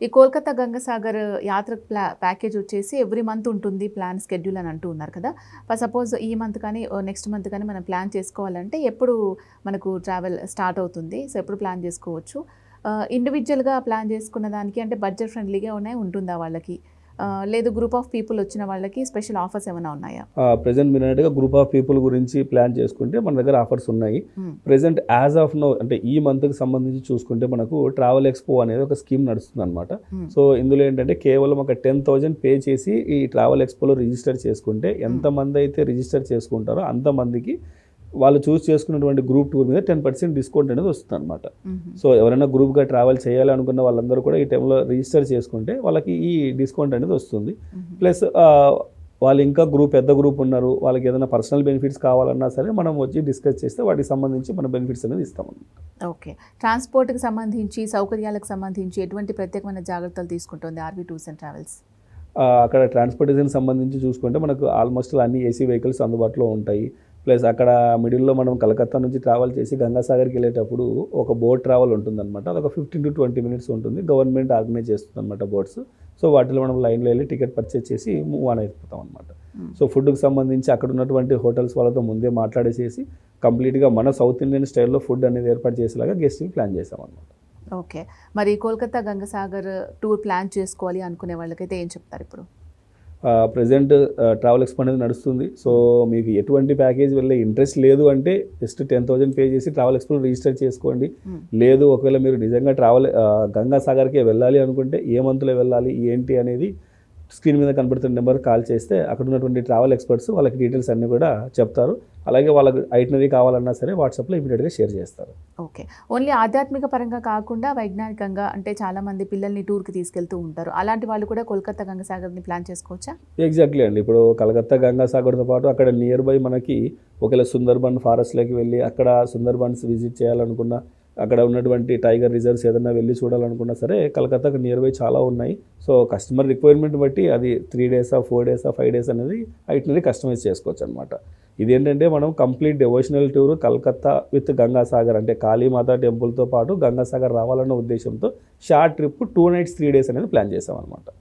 ఈ కోల్కతా గంగసాగర్ యాత్ర ప్యాకేజ్ వచ్చేసి ఎవ్రీ మంత్ ఉంటుంది ప్లాన్ షెడ్యూల్ అని అంటూ ఉన్నారు కదా. సపోజ్ ఈ మంత్ కానీ నెక్స్ట్ మంత్ కానీ మనం ప్లాన్ చేసుకోవాలంటే ఎప్పుడు మనకు ట్రావెల్ స్టార్ట్ అవుతుంది? సో ఎప్పుడు ప్లాన్ చేసుకోవచ్చు? ఇండివిజువల్గా ప్లాన్ చేసుకున్న దానికి అంటే బడ్జెట్ ఫ్రెండ్లీగా ఉంటుందా వాళ్ళకి? లేదు గ్రూప్ ఆఫ్ పీపుల్ వచ్చిన వాళ్ళకి స్పెషల్ ఆఫర్స్ ఏమైనా ఉన్నాయా? ప్రెజెంట్ మీరు అన్నట్టుగా గ్రూప్ ఆఫ్ పీపుల్ గురించి ప్లాన్ చేసుకుంటే మన దగ్గర ఆఫర్స్ ఉన్నాయి. ప్రెజెంట్ యాజ్ ఆఫ్ నో అంటే ఈ మంత్కి సంబంధించి చూసుకుంటే మనకు ట్రావెల్ ఎక్స్పో అనేది ఒక స్కీమ్ నడుస్తుంది అనమాట. సో ఇందులో ఏంటంటే కేవలం ఒక 10,000 పే చేసి ఈ ట్రావెల్ ఎక్స్పోలో రిజిస్టర్ చేసుకుంటే ఎంతమంది అయితే రిజిస్టర్ చేసుకుంటారో అంతమందికి వాళ్ళు చూస్ చేసుకున్నటువంటి గ్రూప్ టూర్ మీద 10% డిస్కౌంట్ అనేది వస్తుంది అనమాట. సో ఎవరైనా గ్రూప్గా ట్రావెల్ చేయాలి అనుకున్న వాళ్ళందరూ కూడా ఈ టైంలో రిజిస్టర్ చేసుకుంటే వాళ్ళకి ఈ డిస్కౌంట్ అనేది వస్తుంది. ప్లస్ వాళ్ళు ఇంకా పెద్ద గ్రూప్ ఉన్నారు, వాళ్ళకి ఏదైనా పర్సనల్ బెనిఫిట్స్ కావాలన్నా సరే మనం వచ్చి డిస్కస్ చేస్తే వాటికి సంబంధించి మన బెనిఫిట్స్ అనేది ఇస్తామన్నమాట. ఓకే, ట్రాన్స్పోర్ట్కి సంబంధించి సౌకర్యాలకు సంబంధించి ఎటువంటి ప్రత్యేకమైన జాగ్రత్తలు తీసుకుంటుంది ఆర్వీ టూర్స్ అండ్ ట్రావెల్స్? అక్కడ ట్రాన్స్పోర్టేషన్ సంబంధించి చూసుకుంటే మనకు ఆల్మోస్ట్ అన్ని ఏసీ వెహికల్స్ అందుబాటులో ఉంటాయి. ప్లస్ అక్కడ మిడిల్లో మనం కలకత్తా నుంచి ట్రావెల్ చేసి గంగాసాగర్కి వెళ్ళేటప్పుడు ఒక బోట్ ట్రావెల్ ఉంటుందన్నమాట. అదొక 15 to 20 minutes ఉంటుంది. గవర్నమెంట్ ఆర్గనైజ్ చేస్తుంది అనమాట బోట్స్. సో వాటిలో మనం లైన్లో వెళ్ళి టికెట్ పర్చేస్ చేసి మూవ్ ఆన్ అయిపోతాం అనమాట. సో ఫుడ్కి సంబంధించి అక్కడ ఉన్నటువంటి హోటల్స్ వాళ్ళతో ముందే మాట్లాడేసేసి కంప్లీట్గా మన సౌత్ ఇండియన్ స్టైల్లో ఫుడ్ అనేది ఏర్పాటు చేసేలాగా గెస్ట్ని ప్లాన్ చేసాం అనమాట. ఓకే, మరి కోల్కతా గంగసాగర్ టూర్ ప్లాన్ చేసుకోవాలి అనుకునే వాళ్ళకైతే ఏం చెప్తారు ఇప్పుడు? ప్రజెంట్ ట్రావెల్ ఎక్స్పో అనేది నడుస్తుంది. సో మీకు ఎటువంటి ప్యాకేజ్ వెళ్ళే ఇంట్రెస్ట్ లేదు అంటే జస్ట్ 10,000 పే చేసి ట్రావెల్ ఎక్స్పోలో రిజిస్టర్ చేసుకోండి. లేదు ఒకవేళ మీరు నిజంగా గంగాసాగర్కే వెళ్ళాలి అనుకుంటే ఏ మంత్లో వెళ్ళాలి ఏంటి అనేది స్క్రీన్ మీద కనబడుతున్న నెంబర్ కాల్ చేస్తే అక్కడ ఉన్నటువంటి ట్రావెల్ ఎక్స్పర్ట్స్ వాళ్ళకి డీటెయిల్స్ అన్నీ కూడా చెప్తారు. అలాగే వాళ్ళకి ఐటనరీ కావాలన్నా సరే వాట్సాప్లో ఇమీడియట్గా షేర్ చేస్తారు. ఓకే, ఓన్లీ ఆధ్యాత్మిక పరంగా కాకుండా వైజ్ఞానికంగా అంటే చాలామంది పిల్లల్ని టూర్కి తీసుకెళ్తూ ఉంటారు, అలాంటి వాళ్ళు కూడా కోల్కతా గంగసాగర్ని ప్లాన్ చేసుకోవచ్చా? ఎగ్జాక్ట్లీ అండి. ఇప్పుడు కలకత్తా గంగాసాగర్తో పాటు అక్కడ నియర్ బై మనకి ఒకవేళ సుందర్బన్ ఫారెస్ట్లోకి వెళ్ళి అక్కడ సుందర్బన్స్ విజిట్ చేయాలనుకున్న, అక్కడ ఉన్నటువంటి టైగర్ రిజర్వ్స్ ఏదైనా వెళ్ళి చూడాలనుకున్నా సరే కలకత్తాకు నియర్ బై చాలా ఉన్నాయి. సో కస్టమర్ రిక్వైర్మెంట్ బట్టి అది 3 days 4 days 5 days అనేది ఐటినరీ కస్టమైజ్ చేసుకోవచ్చు అనమాట. ఇదేంటంటే మనం complete devotional tour Calcutta with Gangasagar అంటే కాళీమాత టెంపుల్తో పాటు గంగాసాగర్ రావాలన్న ఉద్దేశంతో షార్ట్ ట్రిప్ 2 nights 3 days అనేది ప్లాన్ చేసాం అనమాట.